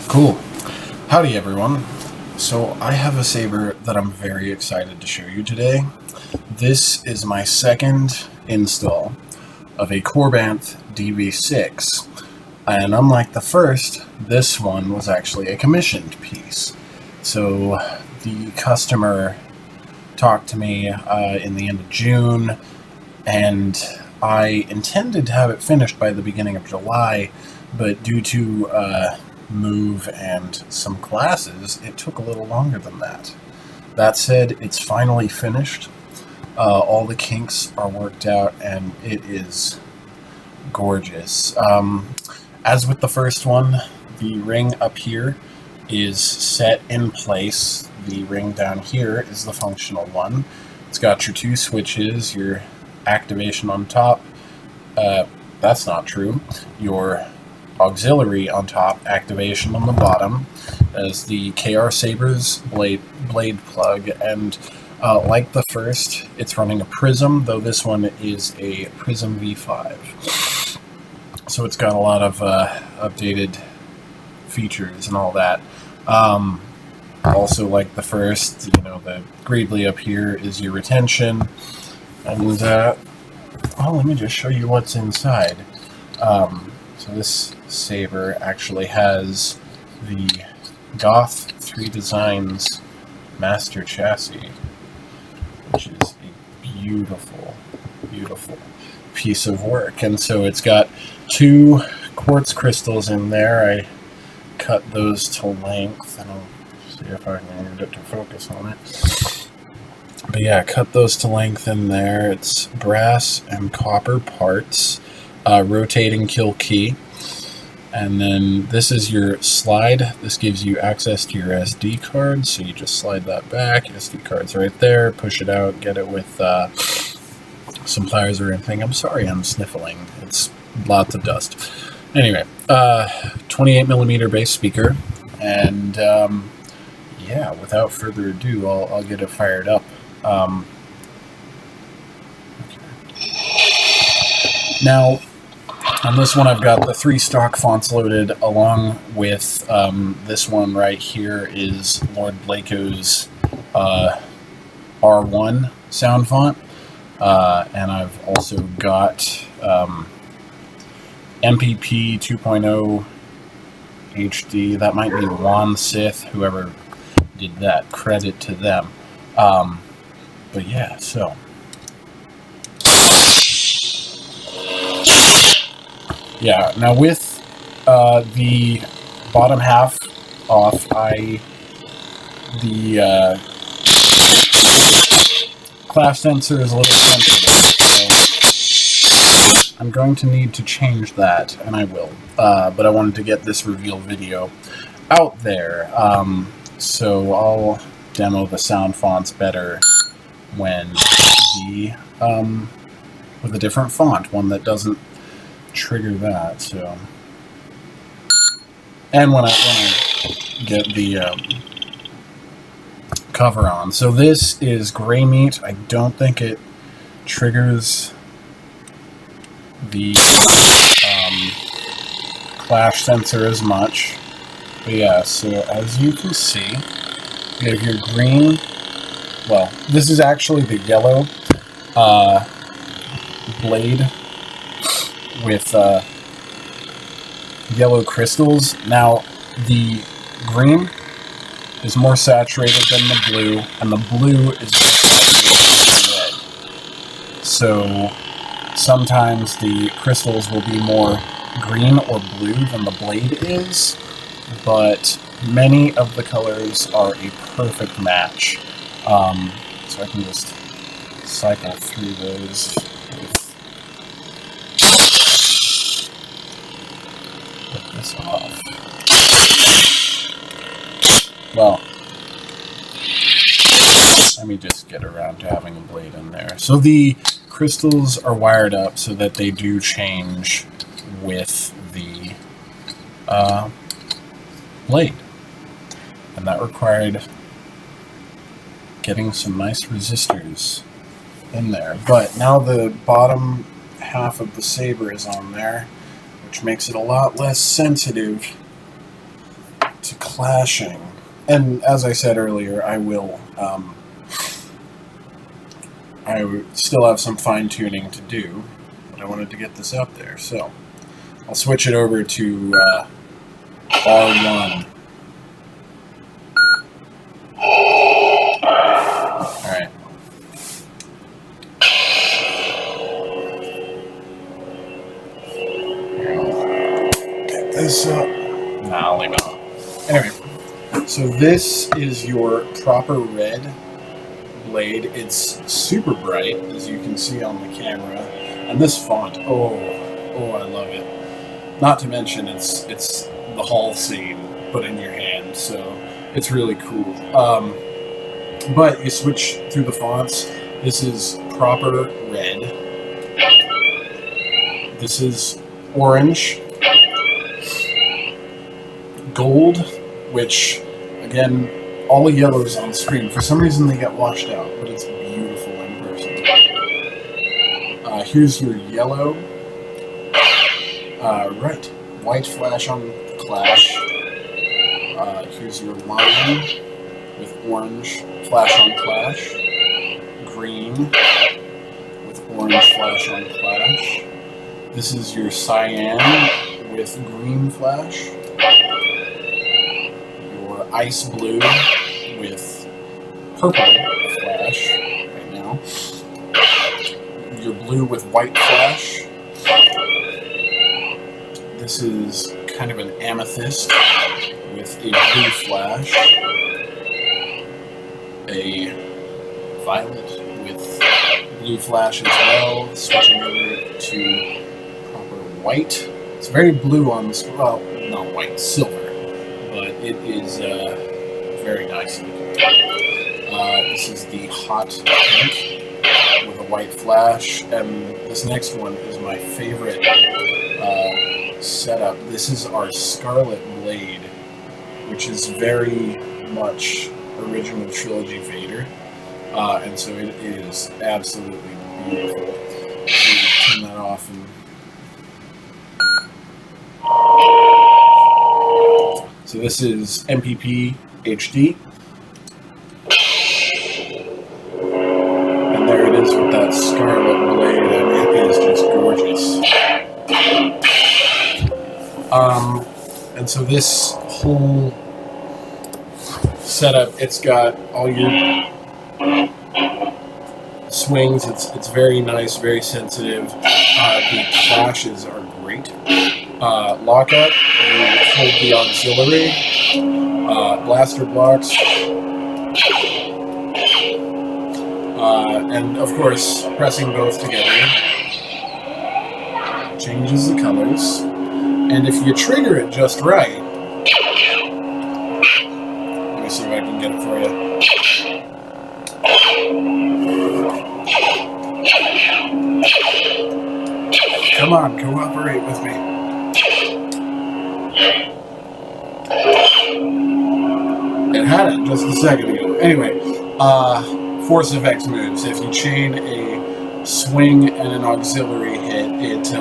Cool. Howdy everyone. So I have a saber that I'm very excited to show you today. This is my second install of a Korbanth DV6. And unlike the first, this one was actually a commissioned piece. So the customer talked to me in the end of June, and I intended to have it finished by the beginning of July, but due to move and some classes, it took a little longer than that. That said, it's finally finished. All the kinks are worked out, and it is gorgeous. As with the first one, the ring up here is set in place. The ring down here is the functional one. It's got your two switches, your activation on top. That's not true. Your auxiliary on top, activation on the bottom, as the KR Saber's blade plug, and like the first, it's running a Prism, though this one is a Prism V5. So it's got a lot of updated features and all that. Also, like the first, the Greedley up here is your retention, and let me just show you what's inside. So this saber actually has the Goth 3 Designs master chassis, which is a beautiful, beautiful piece of work. And so it's got 2 quartz crystals in there. I cut those to length, and I'll see if I can get it to focus on it. But yeah, cut those to length in there. It's brass and copper parts, rotating kill key. And then this is your slide. This gives you access to your SD card, so you just slide that back. SD card's right there. Push it out, get it with some pliers or anything. I'm sorry I'm sniffling. It's lots of dust. Anyway, 28mm bass speaker. And yeah, without further ado, I'll get it fired up. Now, on this one, I've got the 3 stock fonts loaded, along with this one right here is Lord Blako's R1 sound font. And I've also got MPP 2.0 HD. That might be Juan Sith, whoever did that. Credit to them. But yeah, so. Yeah, now with the bottom half off, the clash sensor is a little sensitive, so I'm going to need to change that, and I will. But I wanted to get this reveal video out there, so I'll demo the sound fonts better when with a different font, one that doesn't trigger that. So, and when I get the cover on. So this is gray meat. I don't think it triggers the clash sensor as much. But yeah, so as you can see, you have your green. Well, this is actually the yellow blade with yellow crystals. Now, the green is more saturated than the blue, and the blue is more saturated than red. So, sometimes the crystals will be more green or blue than the blade is, but many of the colors are a perfect match. So I can just cycle through those put this off. Well, let me just get around to having a blade in there. So the crystals are wired up so that they do change with the blade, and that required getting some nice resistors in there. But now the bottom half of the saber is on there, which makes it a lot less sensitive to clashing. And as I said earlier, I will still have some fine-tuning to do, but I wanted to get this out there. So I'll switch it over to R1. Alright. Get this up. Nah, I'll leave it on. Anyway, so this is your proper red blade. It's super bright, as you can see on the camera. And this font, oh, I love it. Not to mention, it's the Hall scene put in your hand, so it's really cool. But you switch through the fonts. This is proper red. This is orange. Gold, which, again, all the yellows on screen. For some reason they get washed out, but it's beautiful in person. Here's your yellow. Right. White flash on Clash. Here's your line with orange flash on Clash. Green with orange flash on Clash. This is your cyan with green flash. Your ice blue with purple flash right now. Your blue with white flash. This is kind of an amethyst with a blue flash. A violet with blue flash as well. Switching over to proper white. It's very blue on the well, not white, silver, but it is very nice looking. This is the hot pink with a white flash, and this next one is my favorite setup. This is our Scarlet Blade, which is very much original trilogy Vader, and so it is absolutely beautiful. So turn that off and so this is MPP HD, and there it is with that Scarlet Blade, and it is just gorgeous. And so this whole setup, it's got all your swings. It's very nice, very sensitive. The clashes are great. Lockup, you hold the auxiliary, blaster blocks, and of course pressing both together changes the colors. And if you trigger it just right, let me see if I can get it for you. Come on, cooperate with me. It had it just a second ago. Anyway, force effects moves. If you chain a swing and an auxiliary hit, it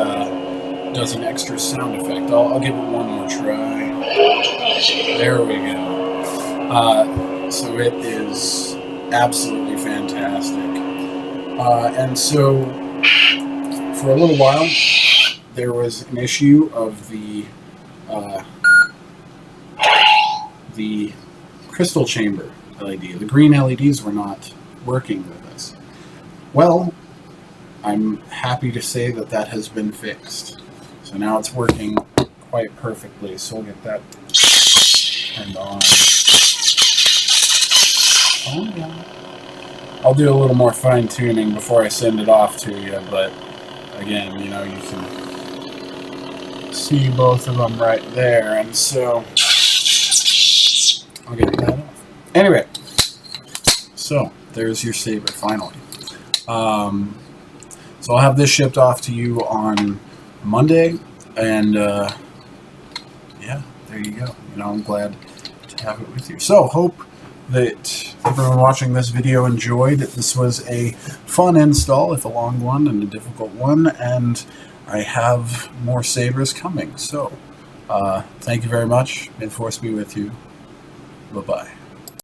does an extra sound effect. I'll give it one more try. There we go. So it is absolutely fantastic. And so for a little while, there was an issue of the crystal chamber LED. The green LEDs were not working with us. Well, I'm happy to say that that has been fixed. So now it's working quite perfectly. So we'll get that turned on. Oh, yeah. I'll do a little more fine tuning before I send it off to you, but again, you know, you can see both of them right there, and so I'll get that off. Anyway, so there's your saber finally. So I'll have this shipped off to you on Monday, and yeah, there you go. You know, I'm glad to have it with you. So hope that everyone watching this video enjoyed. This was a fun install, if a long one and a difficult one, and I have more sabers coming. So Thank you very much. May the Force be with you. Bye-bye.